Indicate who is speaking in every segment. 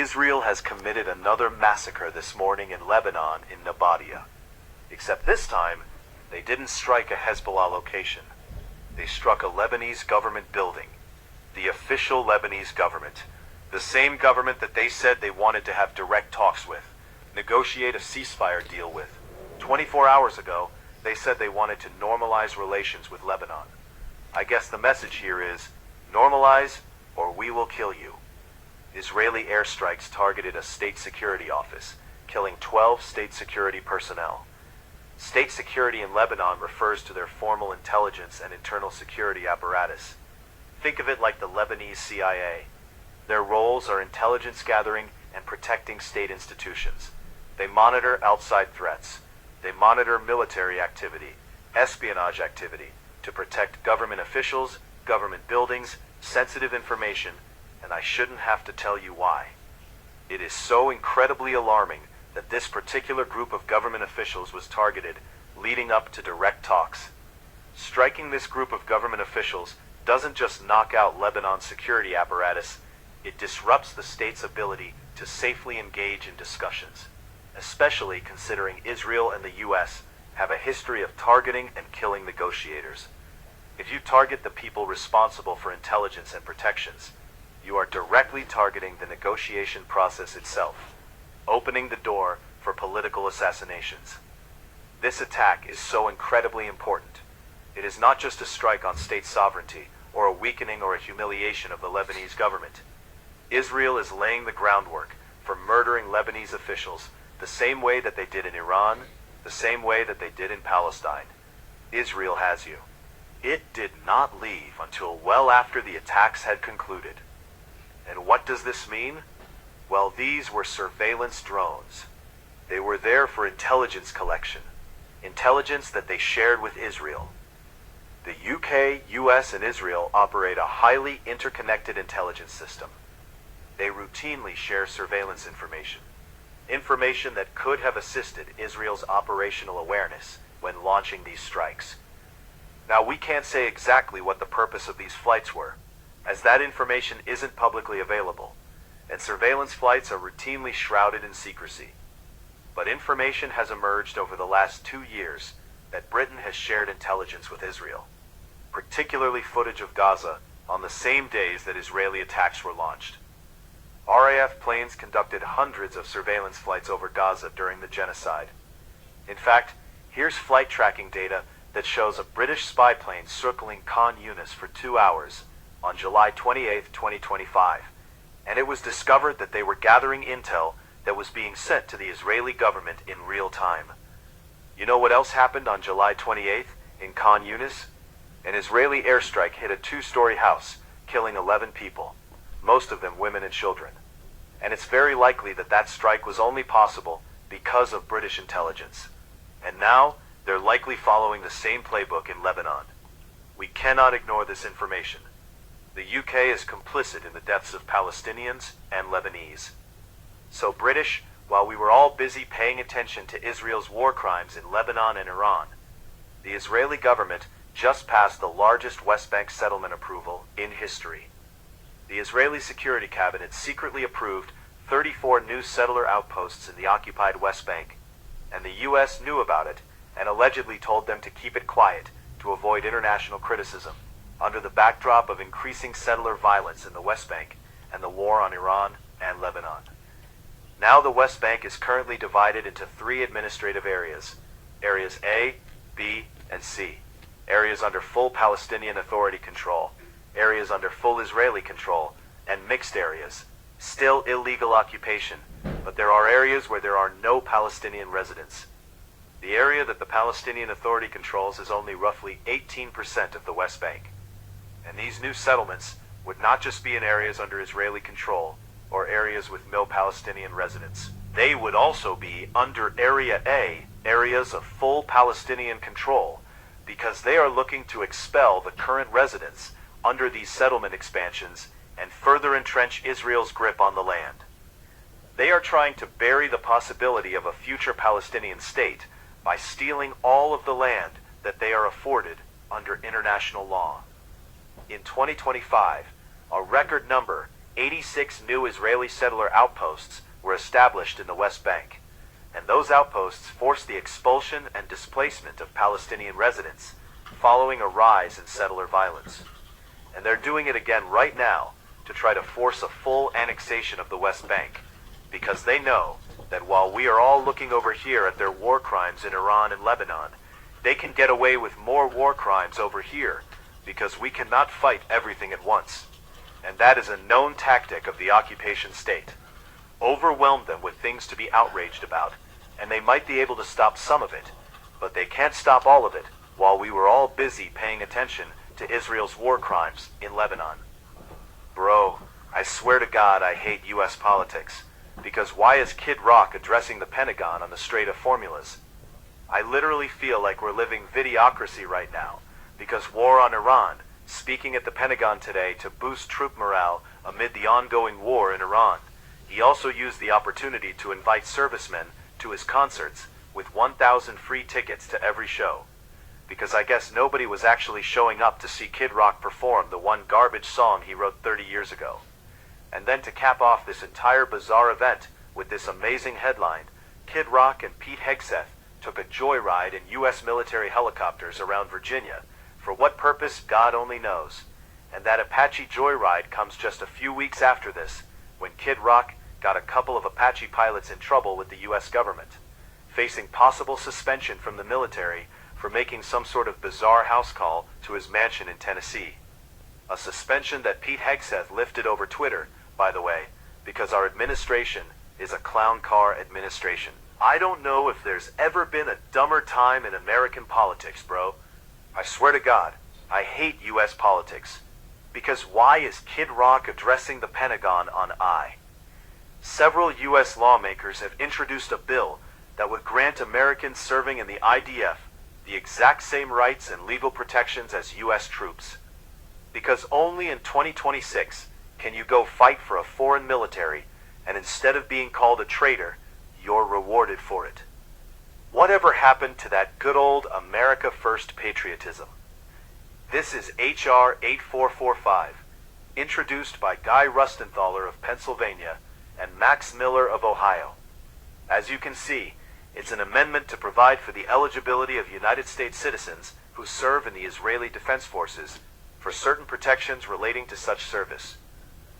Speaker 1: Israel has committed another massacre this morning in Lebanon in Nabatia. Except this time, they didn't strike a Hezbollah location. They struck a Lebanese government building. The official Lebanese government. The same government that they said they wanted to have direct talks with, negotiate a ceasefire deal with. 24 hours ago, they said they wanted to normalize relations with Lebanon. I guess the message here is, normalize or we will kill you. Israeli airstrikes targeted a state security office, killing 12 state security personnel. State security in Lebanon refers to their formal intelligence and internal security apparatus. Think of it like the Lebanese CIA. Their roles are intelligence gathering and protecting state institutions. They monitor outside threats. They monitor military activity, espionage activity, to protect government officials, government buildings, sensitive information, and I shouldn't have to tell you why. It is so incredibly alarming that this particular group of government officials was targeted, leading up to direct talks. Striking this group of government officials doesn't just knock out Lebanon's security apparatus, it disrupts the state's ability to safely engage in discussions, especially considering Israel and the US have a history of targeting and killing negotiators. If you target the people responsible for intelligence and protections, you are directly targeting the negotiation process itself, opening the door for political assassinations. This attack is so incredibly important. It is not just a strike on state sovereignty, or a weakening or a humiliation of the Lebanese government. Israel is laying the groundwork for murdering Lebanese officials the same way that they did in Iran, the same way that they did in Palestine. Israel has you. It did not leave until well after the attacks had concluded. And what does this mean? Well, these were surveillance drones. They were there for intelligence collection, intelligence that they shared with Israel. The UK, US, and Israel operate a highly interconnected intelligence system. They routinely share surveillance information, information that could have assisted Israel's operational awareness when launching these strikes. Now, we can't say exactly what the purpose of these flights were, as that information isn't publicly available, and surveillance flights are routinely shrouded in secrecy. But information has emerged over the last 2 years that Britain has shared intelligence with Israel, particularly footage of Gaza on the same days that Israeli attacks were launched. RAF planes conducted hundreds of surveillance flights over Gaza during the genocide. In fact, here's flight tracking data that shows a British spy plane circling Khan Yunis for 2 hours on July 28, 2025, and it was discovered that they were gathering intel that was being sent to the Israeli government in real time. You know what else happened on July 28th in Khan Yunis? An Israeli airstrike hit a 2-story house, killing 11 people, most of them women and children. And it's very likely that that strike was only possible because of British intelligence. And now, they're likely following the same playbook in Lebanon. We cannot ignore this information. The UK is complicit in the deaths of Palestinians and Lebanese. So British, while we were all busy paying attention to Israel's war crimes in Lebanon and Iran, the Israeli government just passed the largest West Bank settlement approval in history. The Israeli Security Cabinet secretly approved 34 new settler outposts in the occupied West Bank, and the US knew about it and allegedly told them to keep it quiet to avoid international criticism, under the backdrop of increasing settler violence in the West Bank and the war on Iran and Lebanon. Now the West Bank is currently divided into 3 administrative areas: Areas A, B, and C. Areas under full Palestinian Authority control, areas under full Israeli control, and mixed areas. Still illegal occupation, but there are areas where there are no Palestinian residents. The area that the Palestinian Authority controls is only roughly 18% of the West Bank. And these new settlements would not just be in areas under Israeli control or areas with no Palestinian residents. They would also be under Area A, areas of full Palestinian control, because they are looking to expel the current residents under these settlement expansions and further entrench Israel's grip on the land. They are trying to bury the possibility of a future Palestinian state by stealing all of the land that they are afforded under international law. In 2025, a record number, 86 new Israeli settler outposts were established in the West Bank, and those outposts forced the expulsion and displacement of Palestinian residents, following a rise in settler violence. And they're doing it again right now to try to force a full annexation of the West Bank, because they know that while we are all looking over here at their war crimes in Iran and Lebanon, they can get away with more war crimes over here because we cannot fight everything at once. And that is a known tactic of the occupation state. Overwhelm them with things to be outraged about, and they might be able to stop some of it, but they can't stop all of it while we were all busy paying attention to Israel's war crimes in Lebanon. Bro, I swear to God I hate US politics, because why is Kid Rock addressing the Pentagon on the Strait of Formulas? I literally feel like we're living videocracy right now, because war on Iran, speaking at the Pentagon today to boost troop morale amid the ongoing war in Iran. He also used the opportunity to invite servicemen to his concerts with 1,000 free tickets to every show. Because I guess nobody was actually showing up to see Kid Rock perform the one garbage song he wrote 30 years ago. And then to cap off this entire bizarre event with this amazing headline, Kid Rock and Pete Hegseth took a joyride in US military helicopters around Virginia. For what purpose, God only knows. And that Apache joyride comes just a few weeks after this, when Kid Rock got a couple of Apache pilots in trouble with the US government, facing possible suspension from the military for making some sort of bizarre house call to his mansion in Tennessee. A suspension that Pete Hegseth lifted over Twitter, by the way, because our administration is a clown car administration. I don't know if there's ever been a dumber time in American politics, bro. I swear to God, I hate US politics. Because why is Kid Rock addressing the Pentagon on I? Several US lawmakers have introduced a bill that would grant Americans serving in the IDF the exact same rights and legal protections as US troops. Because only in 2026 can you go fight for a foreign military, and instead of being called a traitor, you're rewarded for it. Whatever happened to that good old America First patriotism? This is H.R. 8445, introduced by Guy Rustenthaler of Pennsylvania and Max Miller of Ohio. As you can see, it's an amendment to provide for the eligibility of United States citizens who serve in the Israeli Defense Forces for certain protections relating to such service.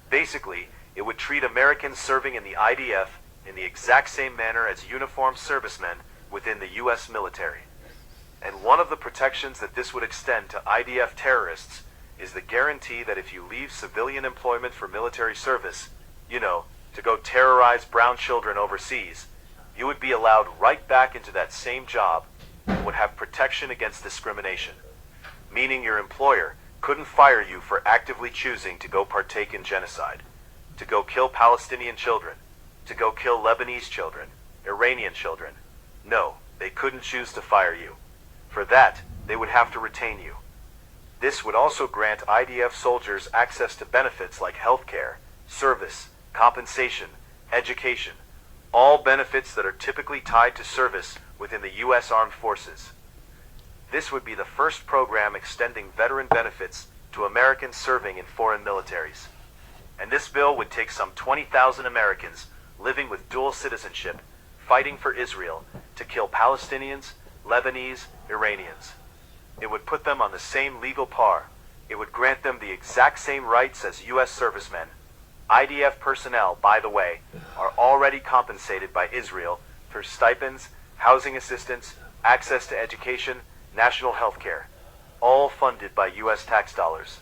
Speaker 1: Basically, it would treat Americans serving in the IDF in the exact same manner as uniformed servicemen within the U.S. military. And one of the protections that this would extend to IDF terrorists is the guarantee that if you leave civilian employment for military service, to go terrorize brown children overseas, you would be allowed right back into that same job and would have protection against discrimination, meaning your employer couldn't fire you for actively choosing to go partake in genocide, to go kill Palestinian children, to go kill Lebanese children, Iranian children. No, they couldn't choose to fire you. For that, they would have to retain you. This would also grant IDF soldiers access to benefits like health care, service, compensation, education, all benefits that are typically tied to service within the U.S. Armed Forces. This would be the first program extending veteran benefits to Americans serving in foreign militaries. And this bill would take some 20,000 Americans living with dual citizenship, fighting for Israel, to kill Palestinians, Lebanese, Iranians. It would put them on the same legal par. It would grant them the exact same rights as U.S. servicemen. IDF personnel, by the way, are already compensated by Israel through stipends, housing assistance, access to education, national health care, all funded by U.S. tax dollars.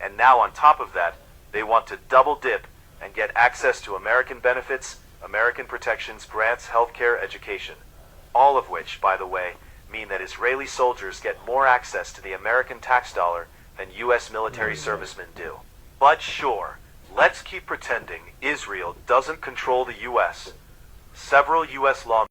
Speaker 1: And now on top of that, they want to double dip and get access to American benefits, American protections, grants, healthcare, education. All of which, by the way, mean that Israeli soldiers get more access to the American tax dollar than U.S. military servicemen do. But sure, let's keep pretending Israel doesn't control the U.S. Several U.S. lawmakers